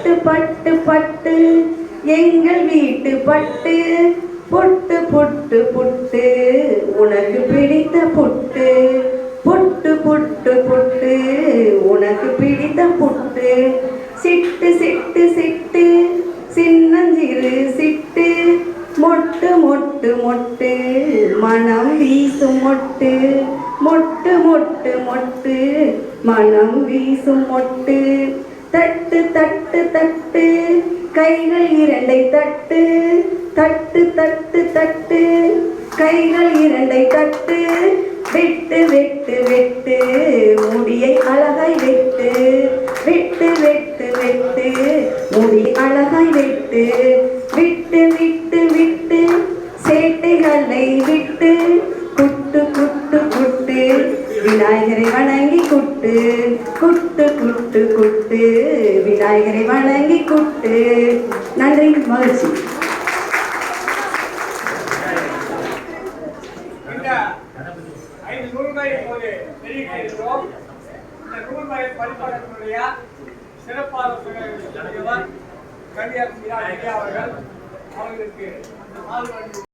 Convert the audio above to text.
பட்டு பட்டு பட்டு எங்கள் வீட்டு பட்டு பொட்டு பொட்டு பொட்டு உனக்கு பிடித்த பொட்டு பொட்டு பொட்டு பொட்டு உனக்கு பிடித்த பொட்டு சிட்டு சிட்டு சிட்டு சின்னஞ்சிறு சிட்டு மொட்டு மொட்டு மொட்டு மனம் வீசும் மொட்டு மொட்டு மொட்டு மொட்டு மனம் வீசும் மொட்டு தட்டு தட்டு தட்டு கைகள் இரண்டை தட்டு தட்டு தட்டு தட்டு கைகள் இரண்டை தட்டு வெட்டு வெட்டு வெட்டு முடியை அழகாய் வெட்டு வெட்டு வெட்டு வெட்டு முடி அழகாய் வெட்டு விட்டு விட்டு விட்டு சேட்டைகளை விட்டு குட்டு குட்டு குட்டு விநாயகரை வணங்கி குட்டு குட்டு குட்டு குட்டு விநாயகரை வணங்கி குட்டு. நன்றி, மகிழ்ச்சி. சிறப்பாக கவிஞர் அவர்கள் அவர்களுக்கு